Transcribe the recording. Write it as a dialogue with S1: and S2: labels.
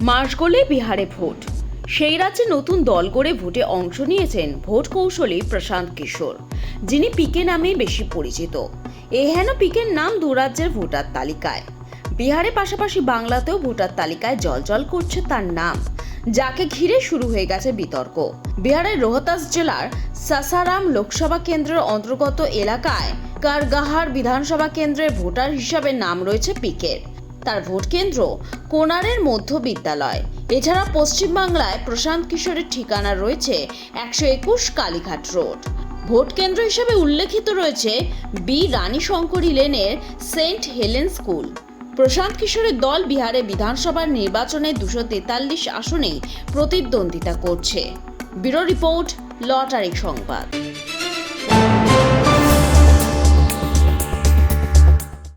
S1: মাস গলে বিহারে ভোট। সেই রাজ্যে নতুন দল গড়ে ভোটে অংশ নিয়েছেন ভোট কৌশলী প্রশান্ত কিশোর, যিনি পিকে নামেই বেশি পরিচিত। হেন পিকের নাম দু রাজ্যের ভোটার তালিকায়। বিহারের পাশাপাশি বাংলাতেও ভোটার তালিকায় জলজল করছে তার নাম, যাকে ঘিরে শুরু হয়ে গেছে বিতর্ক। বিহারের রোহতাস জেলার সাসারাম লোকসভা কেন্দ্রের অন্তর্গত এলাকায় কারগাহার বিধানসভা কেন্দ্রের ভোটার হিসাবে নাম রয়েছে পিকের। তার ভোট কেন্দ্র কোনারের মধ্য বিদ্যালয়। এছাড়া পশ্চিমবাংলায় প্রশান্ত কিশোরের ঠিকানা রয়েছে 121 কালীঘাট রোড। ভোট কেন্দ্র হিসেবে উল্লেখিত রয়েছে বি রানী শঙ্করী লেনের সেন্ট হেলেন স্কুল। প্রশান্ত কিশোরের দল বিহারে বিধানসভার নির্বাচনে 243 আসনেই প্রতিদ্বন্দ্বিতা করছে। ব্যুরো রিপোর্ট, লটারি সংবাদ।